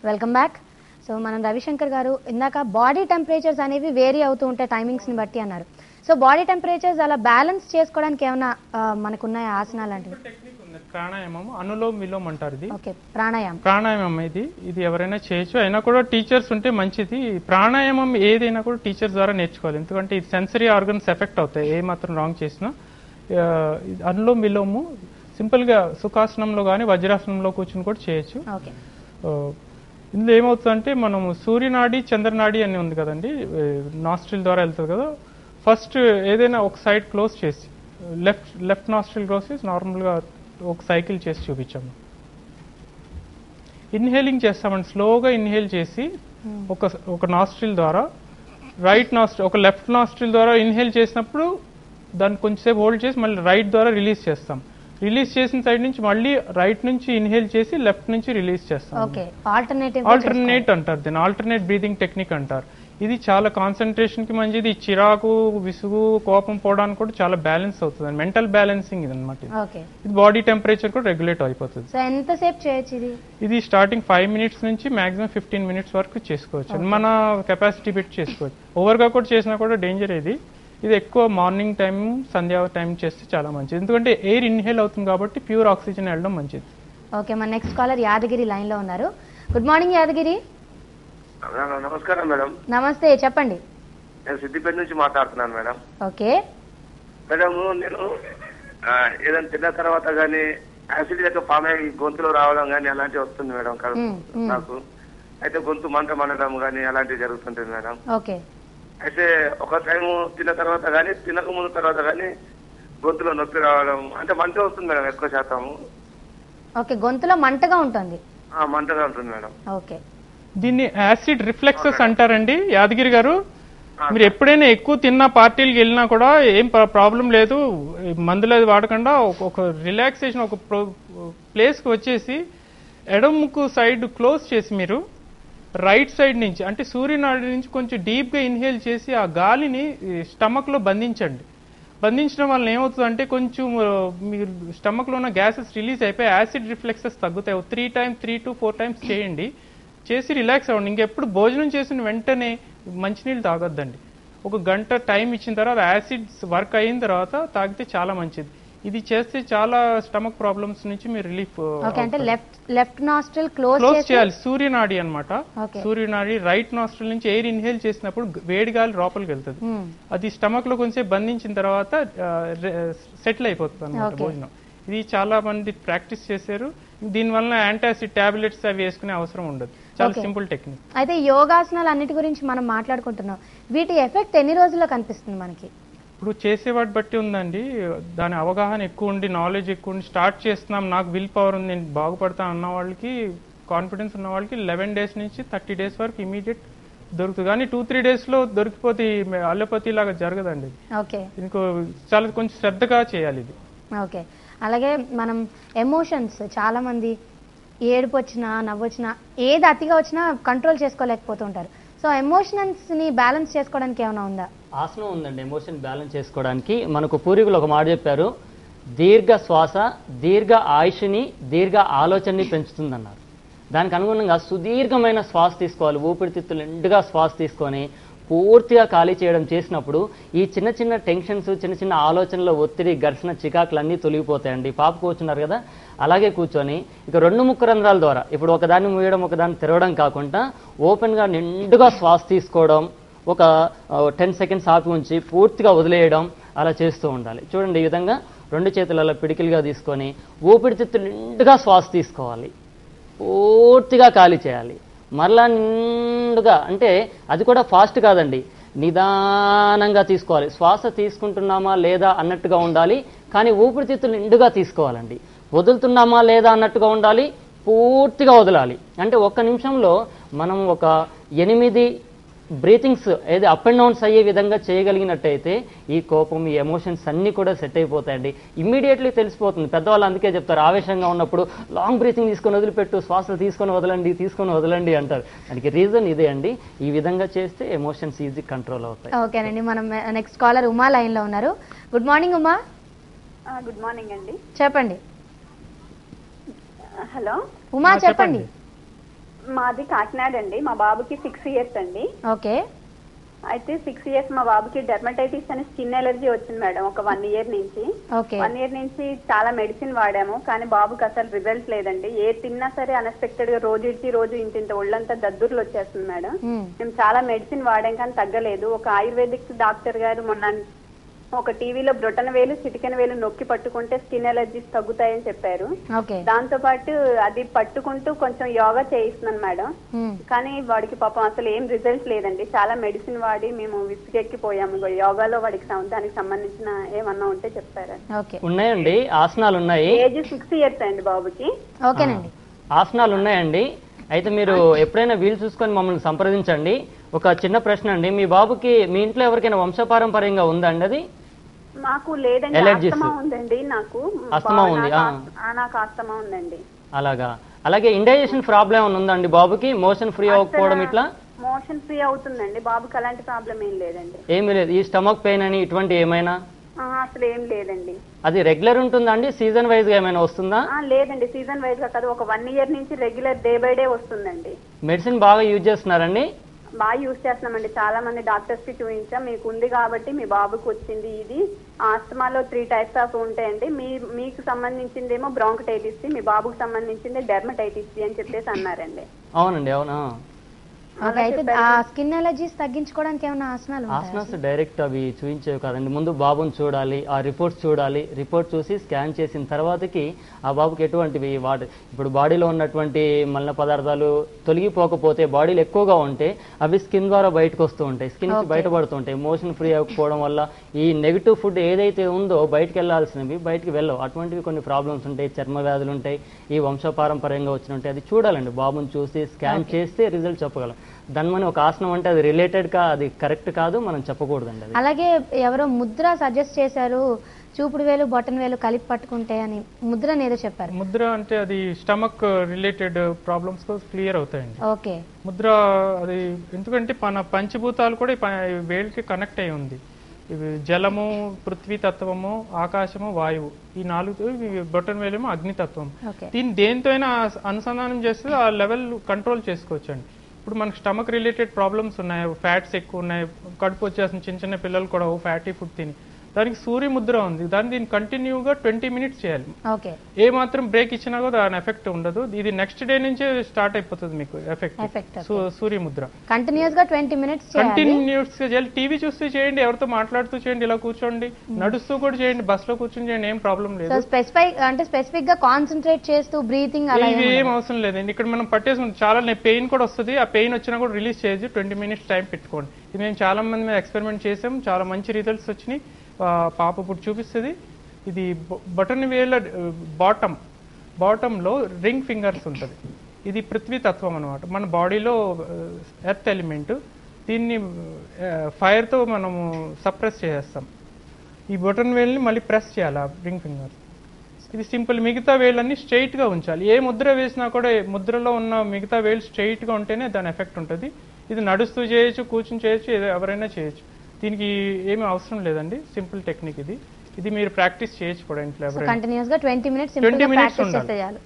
Welcome back. So మనం రవిశంకర్ గారు ఇందాక బాడీ టెంపరేచర్స్ అనేవి వేరీ అవుతూ ఉంటాయి టైమింగ్స్ని బట్టి అన్నారు. సో బాడీ టెంపరేచర్స్ అలా బ్యాలెన్స్ చేసుకోవడానికి ఏమైనా మనకున్నాయి ఆసనాలు లాంటివి? టెక్నిక్ ఉంది, ప్రాణాయామం, అనులోమ్ విలోమ్ అంటారు. ఇది ఓకే, ప్రాణాయామం. ప్రాణాయామం ఇది ఎవరైనా చేయొచ్చు, అయినా కూడా టీచర్స్ ఉంటే మంచిది. ప్రాణాయామం ఏదైనా కూడా టీచర్స్ ద్వారా నేర్చుకోవాలి, ఎందుకంటే ఇది సెన్సరీ ఆర్గన్స్ ఎఫెక్ట్ అవుతాయి ఏ మాత్రం రాంగ్ చేసినా. అనులోమ్ విలోము సింపుల్గా సుఖాసనంలో కానీ వజ్రాసనంలో కూర్చుని కూడా చేయొచ్చు. ఓకే. ఇందులో ఏమవుతుందంటే మనం సూర్యనాడి చంద్రనాడి అని ఉంది కదండి, నాస్ట్రిల్ ద్వారా వెళ్తుంది కదా. ఫస్ట్ ఏదైనా ఒక సైడ్ క్లోజ్ చేసి లెఫ్ట్ నాస్ట్రిల్ క్లోజ్ చేసి నార్మల్గా ఒక సైకిల్ చేసి చూపించాము. ఇన్హేలింగ్ చేస్తామండి, స్లోగా ఇన్హేల్ చేసి ఒక నాస్ట్రిల్ ద్వారా రైట్ నాస్ట్రిల్, ఒక లెఫ్ట్ నాస్ట్రిల్ ద్వారా ఇన్హేల్ చేసినప్పుడు దాన్ని కొంచెంసేపు హోల్డ్ చేసి మళ్ళీ రైట్ ద్వారా రిలీజ్ చేస్తాం. రిలీజ్ చేసిన సైడ్ నుంచి మళ్ళీ రైట్ నుంచి ఇన్హేల్ చేసి లెఫ్ట్ నుంచి రిలీజ్ చేస్తాం. ఆల్టర్నేట్ అంటారు దీన్ని, ఆల్టర్నేట్ బ్రీతింగ్ టెక్నిక్ అంటారు. ఇది చాలా కాన్సన్ట్రేషన్ కి మంచిది. చిరాకు, విసుగు, కోపం పోవడానికి కూడా చాలా బ్యాలెన్స్ అవుతుంది, మెంటల్ బ్యాలెన్సింగ్ ఇది అనమాట. ఇది బాడీ టెంపరేచర్ కూడా రెగ్యులేట్ అయిపోతుంది. ఎంతసేపు చేయొచ్చు ఇది స్టార్టింగ్ 5 minutes నుంచి మాక్సిమం 15 minutes వరకు చేసుకోవచ్చు, మన కెపాసిటీ పెట్టి చేసుకోవచ్చు. ఓవర్గా కూడా చేసినా కూడా డేంజర్. ఇది ఎక్కువ మార్నింగ్ టైం, సంధ్యా టైం చేస్తే చాలా మంచిది, ఎందుకంటే ఎయిర్ ఇన్హేల్ అవుతుంది కాబట్టి ప్యూర్ ఆక్సిజన్ వెళ్ళడం మంచిది. ఓకే, మన నెక్స్ట్ కాలర్ యాదగిరి లైన్ లో ఉన్నారు. Good morning Yadagiri. నమస్కారం మేడం. నమస్తే, చెప్పండి. నేను సిద్దిపేట నుంచి మాట్లాడుతున్నాను మేడం. ఓకే మేడం, నేను ఏదైనా తిన్న తర్వాత గానీ యాసిడ్ యొక్క ఫామ్ అయ్యి గొంతులో రావడం గానీ అలాంటివి వస్తుంది మేడం నాకు. అయితే గొంతు మంట మండడం గానీ అలాంటివి జరుగుతుంటుంది మేడం. ఓకే. అయితే ఒక టైం తిన్న తర్వాత గానీ తినక ముందు తర్వాత గానీ గొంతులో నొప్పి రావడం, అంటే మంట వస్తుంది మేడం ఎక్కువ శాతం. ఓకే, గొంతులో మంటగా ఉంటుంది. మంటగా ఉంటుంది మేడం. ఓకే, దీన్ని యాసిడ్ రిఫ్లెక్సెస్ అంటారండి యాదగిరి గారు. మీరు ఎప్పుడైనా ఎక్కువ తిన్న పార్టీలకు వెళ్ళినా కూడా ఏం ప్రాబ్లం లేదు, మందులు అది వాడకుండా ఒక రిలాక్సేషన్ ఒక ప్లేస్కి వచ్చేసి ఎడముకు సైడ్ క్లోజ్ చేసి మీరు రైట్ సైడ్ నుంచి అంటే సూర్యనాడి నుంచి కొంచెం డీప్గా ఇన్హేల్ చేసి ఆ గాలిని స్టమక్లో బంధించండి. బంధించడం వల్ల ఏమవుతుందంటే కొంచెం మీరు స్టమక్లో ఉన్న గ్యాసెస్ రిలీజ్ అయిపోయి యాసిడ్ రిఫ్లెక్సెస్ తగ్గుతాయి. 3 to 4 times చేయండి, చేసి రిలాక్స్ అవ్వండి. ఇంకెప్పుడు భోజనం చేసిన వెంటనే మంచినీళ్ళు తాగొద్దండి. ఒక గంట టైం ఇచ్చిన తర్వాత యాసిడ్స్ వర్క్ అయిన తర్వాత తాగితే చాలా మంచిది. ఇది చేస్తే చాలా స్టమక్ ప్రాబ్లమ్స్ నుంచి మీరు రిలీఫ్. లెఫ్ట్ నాస్ట్రిల్ క్లోజ్ చేయాలి, సూర్యనాడి అన్నమాట. సూర్యనాడి రైట్ నాస్ట్రిల్ నుంచి ఎయిర్ ఇన్హేల్ చేసినప్పుడు వేడి గాలి లోపలికి వెళ్తుంది, అది స్టమక్ లో కొంచెం బంధించిన తర్వాత సెటిల్ అయిపోతుంది అన్నమాట భోజనం. ఇది చాలా మంది ప్రాక్టీస్ చేశారు, దీనివల్ల యాంటాసిడ్ టాబ్లెట్స్ అవి వేసుకునే అవసరం ఉండదు. చాలా సింపుల్ టెక్నిక్. అయితే యోగాసనాలు అన్నిటి గురించి మనం మాట్లాడుకుంటున్నాం, వీటి ఎఫెక్ట్ ఎన్ని రోజుల్లో కనిపిస్తుంది మనకి? ఇప్పుడు చేసేవాటి బట్టి ఉందండి, దాని అవగాహన ఎక్కువ ఉండి నాలెడ్జ్ ఎక్కువ ఉండి స్టార్ట్ చేస్తున్నాం, నాకు విల్ పవర్ ఉంది, నేను బాగుపడతాను అన్న వాళ్ళకి, కాన్ఫిడెన్స్ ఉన్న వాళ్ళకి 11 days నుంచి 30 days వరకు ఇమీడియట్ దొరుకుతుంది. కానీ 2-3 days లో దొరికిపోతే అలోపతి లాగా జరగదండి. ఇంకో చాలా కొంచెం శ్రద్ధగా చేయాలి ఇది. ఓకే, అలాగే మనం ఎమోషన్స్, చాలా మంది ఏడుపు వచ్చినా నవ్వు వచ్చినా ఏది అతిగా వచ్చినా కంట్రోల్ చేసుకోలేకపోతుంటారు. సో ఎమోషన్స్ ని బ్యాలెన్స్ చేసుకోవడానికి ఏమైనా ఉందా? ఆసనం ఉందండి ఎమోషన్ బ్యాలెన్స్ చేసుకోవడానికి. మనకు పూర్వీకులు ఒక మాట చెప్పారు, దీర్ఘ శ్వాస దీర్ఘ ఆయుష్ని దీర్ఘ ఆలోచనని పెంచుతుందన్నారు. దానికి అనుగుణంగా సుదీర్ఘమైన శ్వాస తీసుకోవాలి, ఊపిరితిత్తులు నిండుగా శ్వాస తీసుకొని పూర్తిగా ఖాళీ చేయడం చేసినప్పుడు ఈ చిన్న చిన్న టెన్షన్స్, చిన్న చిన్న ఆలోచనల ఒత్తిడి, ఘర్షణ, చికాకులు అన్నీ తొలగిపోతాయండి. పాప కూర్చున్నారు కదా, అలాగే కూర్చొని ఇక 2 ముక్కు రంధ్రాల ద్వారా ఇప్పుడు ఒకదాన్ని మూయడం ఒకదాన్ని తెరవడం కాకుండా ఓపెన్గా నిండుగా శ్వాస తీసుకోవడం, ఒక 10 seconds ఆపి ఉంచి పూర్తిగా వదిలేయడం, అలా చేస్తూ ఉండాలి. చూడండి, ఈ విధంగా 2 చేతులలో పిడికిలుగా తీసుకొని ఊపిరితిత్తులు నిండుగా శ్వాస తీసుకోవాలి, పూర్తిగా ఖాళీ చేయాలి. మరలా నిండుగా, అంటే అది కూడా ఫాస్ట్ కాదండి, నిదానంగా తీసుకోవాలి. శ్వాస తీసుకుంటున్నామా లేదా అన్నట్టుగా ఉండాలి, కానీ ఊపిరితిత్తులు నిండుగా తీసుకోవాలండి. వదులుతున్నామా లేదా అన్నట్టుగా ఉండాలి, పూర్తిగా వదలాలి. అంటే 1 నిమిషంలో మనం ఒక 8 బ్రీతింగ్స్ ఏది అప్ అండ్ డౌన్స్ అయ్యే విధంగా చేయగలిగినట్టయితే ఈ కోపం, ఈ ఎమోషన్స్ అన్నీ కూడా సెట్ అయిపోతాయండి. ఇమ్మీడియట్లీ తెలిసిపోతుంది. పెద్దవాళ్ళు అందుకే చెప్తారు, ఆవేశంగా ఉన్నప్పుడు లాంగ్ బ్రీతింగ్ తీసుకొని వదిలిపెట్టు, శ్వాసలు తీసుకొని వదలండి అంటారు. దానికి రీజన్ ఇదే అండి. ఈ విధంగా చేస్తే ఎమోషన్స్ ఈజీ కంట్రోల్ అవుతాయి. ఓకేనండి, మనం నెక్స్ట్ కాలర్ ఉమా లైన్ లో ఉన్నారు. Good morning Uma. Good morning అండి. చెప్పండి. హలో ఉమా, చెప్పండి. మాది కాకినాడ అండి. మా బాబుకి 6 years అండి. ఓకే. అయితే 6 years మా బాబుకి డెర్మటైటిస్ అని స్కిన్ ఎలర్జీ వచ్చింది మేడం ఒక 1 year నుంచి. ఓకే. 1 year నుంచి చాలా మెడిసిన్ వాడాము, కానీ బాబుకి అసలు రిజల్ట్ లేదండి. ఏ తిన్నా సరే అన్ఎక్స్పెక్టెడ్ గా రోజు ఇచ్చి రోజు ఇంత ఒళ్ళంతా దద్దుర్లు వచ్చేస్తుంది మేడం. మేము చాలా మెడిసిన్ వాడాం కానీ తగ్గలేదు. ఒక ఆయుర్వేదిక్ డాక్టర్ గారు మొన్న ఒక టీవీలో బ్రొటన వేలు చిటికెన వేలు నొక్కి పట్టుకుంటే స్కిన్ ఎలర్జీస్ తగ్గుతాయని చెప్పారు. దాంతో పాటు అది పట్టుకుంటూ కొంచెం యోగా చేయిస్తున్నాను మేడం, కానీ వాడికి పాపం అసలు ఏం రిజల్ట్ లేదండి. చాలా మెడిసిన్ వాడి మేము విసిగెక్కిపోయాము. యోగాలో వాడికి దానికి సంబంధించిన ఏమన్నా ఉంటే చెప్తారా? ఉన్నాయండి, ఆసనాలు ఉన్నాయి. ఏజ్ 6 years అండి బాబుకి. ఓకేనండి, ఆసనాలు ఉన్నాయండి. అయితే మీరు ఎప్పుడైనా వీలు చూసుకొని మమ్మల్ని సంప్రదించండి. ఒక చిన్న ప్రశ్న అండి, మీ బాబుకి మీ ఇంట్లో ఎవరికైనా వంశపారంపర్యంగా ఉందండి? అది మాకు లేదండి, ఆస్తమా ఉందండి. నాకు ఆస్తమా ఉంది. నాకు ఆస్తమా ఉందండి. అలాగా. అలాగే ఇండైజెషన్ ప్రాబ్లం ఏమైనా ఉందండి బాబుకి? మోషన్ ఫ్రీ అవ్వకపోవడం ఇట్లా? మోషన్ ఫ్రీ అవుతుందండి బాబుకి, అలాంటి ప్రాబ్లం ఏం లేదండి. ఏమీ లేదు. ఈ స్టమక్ పెయిన్ అని ఇటువంటి ఏమైనా? అసలు ఏం లేదండి. అది రెగ్యులర్ ఉంటుందా అండి? సీజన్ వైజ్ గా ఏమైనా వస్తుందా? లేదండి, సీజన్ వైజ్ గా కాదు, ఒక 1 year నుంచి రెగ్యులర్ డే బై డే వస్తుందండి. మెడిసిన్ బాగా యూజ్ చేస్తున్నారండి? బాగా యూజ్ చేస్తున్నామండి. చాలా మంది డాక్టర్స్ కి చూపించాం, మీకు ఉంది కాబట్టి మీ బాబుకి వచ్చింది. ఇది ఆస్తమాలో 3 types ఆఫ్ ఉంటాయండి. మీకు సంబంధించిందేమో బ్రాంకటైటిస్, మీ బాబుకి సంబంధించింది డెర్మటైటిస్ అని చెప్పేసి అన్నారండి. అవునండి, అవునా. అయితే ఆ స్కిన్ ఎలర్జీస్ తగ్గించుకోవడానికి ఏమైనా ఆసనాలు? ఆసనాస్ డైరెక్ట్ అవి చూపించేవి కాదండి. ముందు బాబుని చూడాలి, ఆ రిపోర్ట్స్ చూడాలి. రిపోర్ట్ చూసి స్కాన్ చేసిన తర్వాతకి ఆ బాబుకి ఎటువంటివి ఇప్పుడు బాడీలో ఉన్నటువంటి మలిన పదార్థాలు తొలగిపోకపోతే, బాడీలో ఎక్కువగా ఉంటే అవి స్కిన్ ద్వారా బయటకు వస్తూ ఉంటాయి, స్కిన్ కి బయటపడుతుంటాయి. మోషన్ ఫ్రీ అవ్వకపోవడం వల్ల ఈ నెగిటివ్ ఫుడ్ ఏదైతే ఉందో బయటకు వెళ్లాల్సినవి బయటకు వెళ్ళవు. అటువంటివి కొన్ని ప్రాబ్లమ్స్ ఉంటాయి, చర్మ వ్యాధులు ఉంటాయి, ఈ వంశపారంపర్యంగా వచ్చిన ఉంటాయి. అది చూడాలండి, బాబుని చూసి స్కాన్ చేస్తే రిజల్ట్ చెప్పగలం. దానిమని ఒక ఆసనం అంటే అది రిలేటెడ్ గా అది కరెక్ట్ కాదు, మనం చెప్పకూడదండి. అలాగే ఎవరో ముద్ర సజెస్ట్ చేశారు, చూపుడు వేలు బొటన్ వేలు కలిపి పట్టుకుంటే అని. ముద్ర ఏదో చెప్పారు. ముద్ర అంటే అది స్టమక్ రిలేటెడ్ ప్రాబ్లమ్స్ క్లియర్ అవుతాయండి. ఓకే. ముద్ర అది ఎందుకంటే మన పంచభూతాలు కూడా వేలికి కనెక్ట్ అయి ఉంది. ఇవి జలము, పృథ్వీ తత్వము, ఆకాశము, వాయువు, ఈ 4. బొటన్ వేలేమో అగ్నితత్వం. దీన్ని దేంతో అయినా అనుసంధానం చేస్తే ఆ లెవెల్ కంట్రోల్ చేసుకోవచ్చండి. ఇప్పుడు మనకు స్టమక్ రిలేటెడ్ ప్రాబ్లమ్స్ ఉన్నాయి, ఫ్యాట్స్ ఎక్కువ ఉన్నాయి, కడుపు వచ్చేసిన చిన్న పిల్లలు కూడా ఫ్యాటీ ఫుడ్ తిని, దానికి సూర్య ముద్ర ఉంది. దీన్ని కంటిన్యూగా 20 minutes చేయాలి. ఏ మాత్రం బ్రేక్ ఇచ్చినా కూడా దాని ఎఫెక్ట్ ఉండదు. ఇది నెక్స్ట్ డే నుంచే స్టార్ట్ అయిపోతుంది మీకు ఎఫెక్ట్. సూర్య ముద్ర కంటిన్యూస్ గా 20 minutes చేయాలి. టీవీ చూస్తూ చేయండి, ఎవరితో మాట్లాడుతూ చేయండి, ఇలా కూర్చోండి, నడుస్తూ కూడా చేయండి, బస్ లో కూర్చొని చేయండి, ఏం ప్రాబ్లం లేదు. స్పెసిఫిక్ గా కాన్సన్ట్రేట్ చేస్తూ బ్రీతింగ్ అలా ఏం అవసరం లేదండి. ఇక్కడ మనం పట్టేసుకుంటాం, చాలా పెయిన్ కూడా వస్తుంది. ఆ పెయిన్ వచ్చినా కూడా రిలీజ్ చేయొచ్చు. 20 minutes టైం పెట్టుకోండి. ఇది మేము చాలా మంది మీద ఎక్స్పెరిమెంట్ చేసాం, చాలా మంచి రిజల్ట్స్ వచ్చినాయి. పాప ఇప్పుడు చూపిస్తుంది. ఇది బటన్ వేల బాటంలో రింగ్ ఫింగర్స్ ఉంటుంది. ఇది పృథ్వీ తత్వం అనమాట. మన బాడీలో ఎర్త్ ఎలిమెంట్. దీన్ని ఫైర్తో మనము సప్రెస్ చేసేస్తాం. ఈ బటన్ వేల్ని మళ్ళీ ప్రెస్ చేయాలి, రింగ్ ఫింగర్. ఇది సింపుల్. మిగతా వేళ్ళన్నీ స్ట్రైట్గా ఉంచాలి. ఏ ముద్ర వేసినా కూడా ముద్రలో ఉన్న మిగతా వేలు స్ట్రైట్గా ఉంటేనే దాని ఎఫెక్ట్ ఉంటుంది. ఇది నడుస్తూ చేయొచ్చు, కూర్చుని చేయొచ్చు, ఎవరైనా చేయొచ్చు. దీనికి ఏమీ అవసరం లేదండి, సింపుల్ టెక్నిక్ ఇది. ఇది మీరు ప్రాక్టీస్ చేయొచ్చు కూడా ఇంట్లో. కంటిన్యూస్ గా 20 minutes చేయాలి.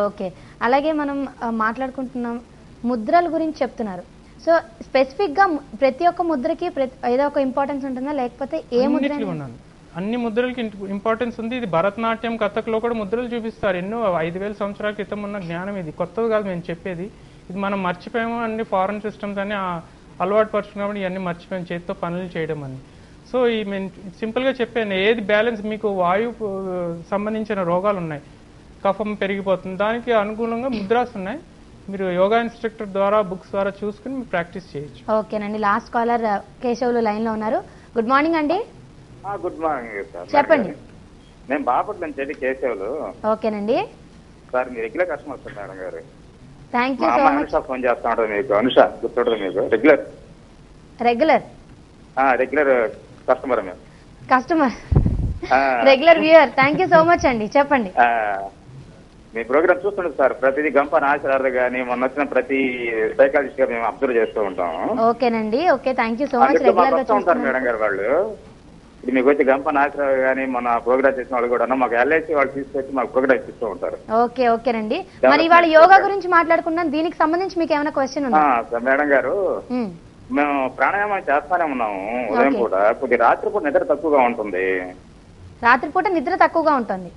ఓకే. అలాగే మనం మాట్లాడుకుంటున్నాం, ముద్రల గురించి చెప్తున్నారు. సో స్పెసిఫిక్ గా ప్రతి ఒక్క ముద్రకి ఏదో ఒక ఇంపార్టెన్స్ ఉంటుందా, లేకపోతే ఏ ముద్ర? అన్ని ముద్రలకి ఇంపార్టెన్స్ ఉంది. ఇది భరతనాట్యం, కథక్లో కూడా ముద్రలు చూపిస్తారు. ఎన్నో 5000 సంవత్సరాల క్రితం ఉన్న జ్ఞానం ఇది, కొత్తది కాదు మేము చెప్పేది. ఇది మనం మర్చిపోయాము, అన్ని ఫారెన్ సిస్టమ్స్ అన్ని అలవాటు పరుచుకున్నప్పుడు ఇవన్నీ మర్చిపోయాం, చేతితో పనులు చేయడం అని. సో ఈ నేను సింపుల్గా చెప్పాను, ఏది బ్యాలెన్స్, మీకు వాయువు సంబంధించిన రోగాలు ఉన్నాయి, కఫం పెరిగిపోతుంది, దానికి అనుగుణంగా ముద్రాస్ ఉన్నాయి. మీరు యోగా ఇన్స్ట్రక్టర్ ద్వారా, బుక్స్ ద్వారా చూసుకుని మీరు ప్రాక్టీస్ చేయొచ్చు. ఓకేనండి. లాస్ట్ కాలర్ కేశవులు లైన్ లో ఉన్నారు. గుడ్ మార్నింగ్ అండి. Good morning sir. చెప్పండి. నేను బాపట్ల నుంచి కేశవులు. ఓకేనండి సార్, మీ రెగ్యులర్ కస్టమర్ సార్ మేడం గారు. Thank you so much. Anusha phone చేస్తా ఉంటుంది మీకు. అనుష గుర్తుంటుంది మీకు? రెగ్యులర్ కస్టమర్ మేము. Customer, regular viewer. Thank you so much అండి. చెప్పండి. మీ ప్రోగ్రామ్ చూస్తుండదు సార్, ప్రతిదీ గంప నాచారు కానీ మొన్న వచ్చిన ప్రతి సైకాలజిస్ట్ గా మేము అబ్జర్వ్ చేస్తూ ఉంటాం. ఓకేనండి. Okay, thank you so much. Regular గా ఉంటారు మేడం గారు వాళ్ళు. మీకు వచ్చి గంప నాగరావు కానీ మన ప్రోగ్రామ్ చేసిన వాళ్ళు కూడా మాకు ఎల్ఐసి వాళ్ళు తీసుకొచ్చి మాకు ప్రోగ్రామ్ ఇస్తూ ఉంటారు. ఓకేనండి. మరి ఇవాళ యోగా గురించి మాట్లాడుకున్నాం, దీనికి సంబంధించి మీకు ఏమైనా క్వశ్చన్ ఉందా? మేడం గారు, మేము ప్రాణాయామం చేస్తానే ఉన్నాము ఉదయం పూట. కొద్ది రాత్రిపూట నిద్ర తక్కువగా ఉంటుంది. రాత్రిపూట నిద్ర తక్కువగా ఉంటుంది,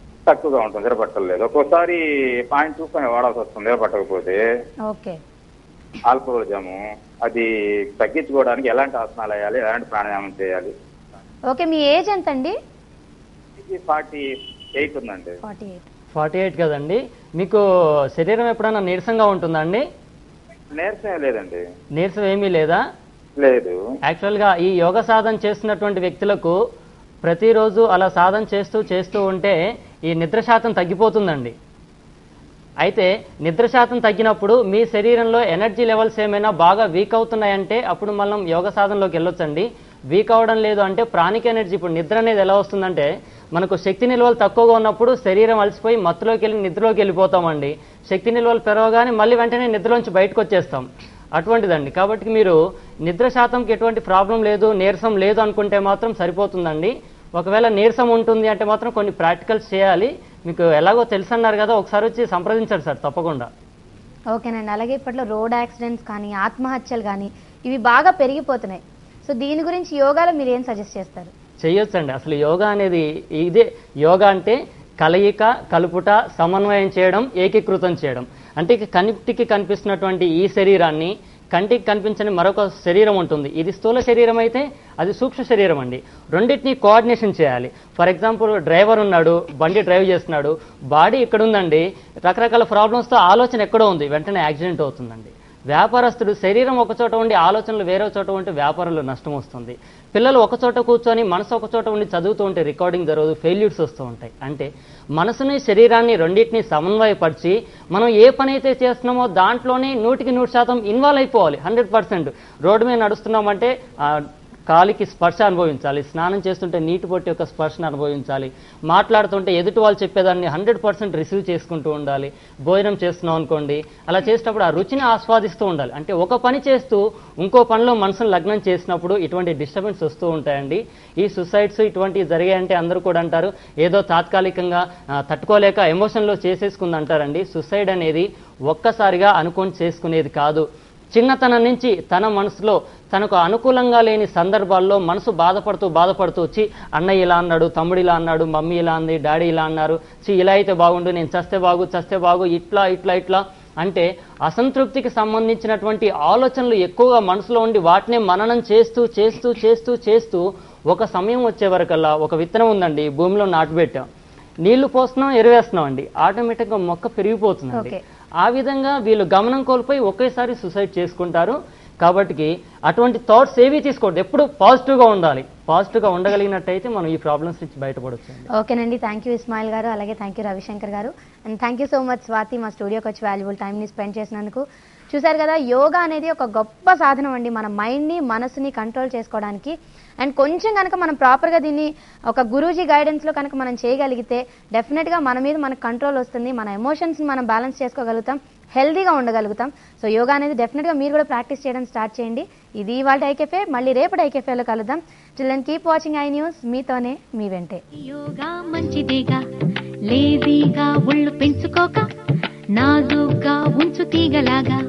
నిద్ర పట్టలేదు. ఒక్కోసారి పాయింట్ చూసుకొని వాడాల్సి వస్తుంది నిద్ర పట్టకపోతే. ఓకే, ఆల్కహాల్ జాము అది తగ్గించుకోవడానికి ఎలాంటి ఆసనాలు వేయాలి, ఎలాంటి ప్రాణాయామం చేయాలి? ఓకే, మీ ఏజ్ ఎంత అండి? 48 ఉందండి. 48 కదండి. మీకు శరీరం ఎప్పుడైనా నీరసంగా ఉంటుందా అండి? నీరసం లేదండి. నీరసం ఏమీ లేదా? లేదు. యాక్చువల్ గా ఈ యోగ సాధన చేస్తున్నటువంటి వ్యక్తులకు ప్రతిరోజు అలా సాధన చేస్తూ ఉంటే ఈ నిద్ర శాతం తగ్గిపోతుందండి. అయితే నిద్ర శాతం తగ్గినప్పుడు మీ శరీరంలో ఎనర్జీ లెవెల్స్ ఏమైనా బాగా వీక్ అవుతున్నాయంటే అప్పుడు మనం యోగ సాధనలోకి వెళ్ళొచ్చండి. వీక్ అవడం లేదు అంటే ప్రాణిక ఎనర్జీ, ఇప్పుడు నిద్ర అనేది ఎలా వస్తుందంటే మనకు శక్తి నిల్వలు తక్కువగా ఉన్నప్పుడు శరీరం అలసిపోయి మత్తులోకి వెళ్ళి నిద్రలోకి వెళ్ళిపోతామండి. శక్తి నిల్వలు పెరగగానే మళ్ళీ వెంటనే నిద్రలోంచి బయటకు వచ్చేస్తాం. అటువంటిదండి. కాబట్టి మీరు నిద్ర శాతంకి ఎటువంటి ప్రాబ్లం లేదు, నీరసం లేదు అనుకుంటే మాత్రం సరిపోతుందండి. ఒకవేళ నీరసం ఉంటుంది అంటే మాత్రం కొన్ని ప్రాక్టికల్స్ చేయాలి. మీకు ఎలాగో తెలుసు అన్నారు కదా, ఒకసారి వచ్చి సంప్రదించండి సార్ తప్పకుండా. ఓకేనండి. అలాగే ఇప్పట్లో రోడ్ యాక్సిడెంట్స్ కానీ ఆత్మహత్యలు కానీ ఇవి బాగా పెరిగిపోతున్నాయి. సో దీని గురించి యోగాలో మీరు ఏం సజెస్ట్ చేస్తారు? చేయొచ్చండి. అసలు యోగా అనేది ఇదే. యోగా అంటే కలయిక, కలుపుట, సమన్వయం చేయడం, ఏకీకృతం చేయడం. అంటే కంటికి కనిపిస్తున్నటువంటి ఈ శరీరాన్ని కంటికి కనిపించని మరొక శరీరం ఉంటుంది. ఇది స్థూల శరీరం అయితే అది సూక్ష్మ శరీరం అండి. రెండింటినీ కోఆర్డినేషన్ చేయాలి. ఫర్ ఎగ్జాంపుల్ డ్రైవర్ ఉన్నాడు, బండి డ్రైవ్ చేస్తున్నాడు, బాడీ ఇక్కడ ఉందండి, రకరకాల ప్రాబ్లమ్స్తో ఆలోచన ఎక్కడో ఉంది, వెంటనే యాక్సిడెంట్ అవుతుందండి. వ్యాపారస్తుడు శరీరం ఒక చోట ఉండి ఆలోచనలు వేరే చోట ఉంటే వ్యాపారంలో నష్టం వస్తుంది. పిల్లలు ఒక చోట కూర్చొని మనసు ఒక చోట ఉండి చదువుతూ ఉంటే రికార్డింగ్ జరగదు, ఫెయిల్యూర్స్ వస్తూ ఉంటాయి. అంటే మనసుని శరీరాన్ని రెండింటినీ సమన్వయపరిచి మనం ఏ పని అయితే చేస్తున్నామో దాంట్లోనే 100% ఇన్వాల్వ్ అయిపోవాలి. 100%. రోడ్డు మీద నడుస్తున్నామంటే కాలికి స్పర్శ అనుభవించాలి, స్నానం చేస్తుంటే నీటి పొట్టి యొక్క స్పర్శను అనుభవించాలి, మాట్లాడుతుంటే ఎదుటి వాళ్ళు చెప్పేదాన్ని 100% రిసీవ్ చేసుకుంటూ ఉండాలి. భోజనం చేస్తున్నాం అనుకోండి, అలా చేసినప్పుడు ఆ రుచిని ఆస్వాదిస్తూ ఉండాలి. అంటే ఒక పని చేస్తూ ఇంకో పనిలో మనసును లగ్నం చేసినప్పుడు ఇటువంటి డిస్టర్బెన్స్ వస్తూ ఉంటాయండి. ఈ సూసైడ్స్ ఇటువంటివి జరిగాయంటే అందరూ కూడా అంటారు ఏదో తాత్కాలికంగా తట్టుకోలేక ఎమోషన్లో చేసేసుకుంది అంటారండి. సూసైడ్ అనేది ఒక్కసారిగా అనుకొని చేసుకునేది కాదు. చిన్నతనం నుంచి తన మనసులో తనకు అనుకూలంగా లేని సందర్భాల్లో మనసు బాధపడుతూ వచ్చి అన్నయ్య ఇలా అన్నాడు, తమ్ముడు ఇలా అన్నాడు, మమ్మీ ఇలా అంది, డాడీ ఇలా అన్నారు, ఇలా అయితే బాగుండు, నేను చస్తే బాగు, ఇట్లా అంటే అసంతృప్తికి సంబంధించినటువంటి ఆలోచనలు ఎక్కువగా మనసులో ఉండి వాటినే మననం చేస్తూ ఒక సమయం వచ్చే వరకల్లా ఒక విత్తనం ఉందండి, భూమిలో నాటుబెట్టాం, నీళ్లు పోస్తున్నాం, ఎరువేస్తున్నాం అండి, ఆటోమేటిక్గా మొక్క పెరిగిపోతుందండి. ఆ విధంగా వీళ్ళు గమనం కోల్పోయి ఒకేసారి సూసైడ్ చేసుకుంటారు. కాబట్టి అటువంటి థాట్స్ ఏవి తీసుకోవద్దు, ఎప్పుడు పాజిటివ్గా ఉండాలి. పాజిటివ్గా ఉండగలిగినట్టయితే మనం ఈ ప్రాబ్లమ్స్ నుంచి బయటపడవచ్చు. ఓకేనండి, థ్యాంక్ యూ ఇస్మాయిల్ గారు, అలాగే థ్యాంక్ యూ రవిశంకర్ గారు, and thank you so much Swathi మా స్టూడియోకి వచ్చి వాల్యుబుల్ టైంని స్పెండ్ చేసినందుకు. చూశారు కదా, యోగా అనేది ఒక గొప్ప సాధనం అండి మన మైండ్ని మనసుని కంట్రోల్ చేసుకోవడానికి. అండ్ కొంచెం కనుక మనం ప్రాపర్గా దీన్ని ఒక గురూజీ గైడెన్స్లో కనుక మనం చేయగలిగితే డెఫినెట్గా మన మీద మనకు కంట్రోల్ వస్తుంది, మన ఎమోషన్స్ని మనం బ్యాలెన్స్ చేసుకోగలుగుతాం, హెల్దీగా ఉండగలుగుతాం. సో యోగా అనేది డెఫినెట్గా మీరు కూడా ప్రాక్టీస్ చేయడం స్టార్ట్ చేయండి. ఇది ఇవాళ ఐకెఫే, మళ్ళీ రేపటి ఐకెఫేలో కలుద్దాం. Till then keep watching iNews, మీతోనే మీ వెంటే. యోగా మంచిదేగా, లేజీగా ఒళ్ళు పెంచుకోక, నాజుగ్గా ఉంచు తీగలాగా.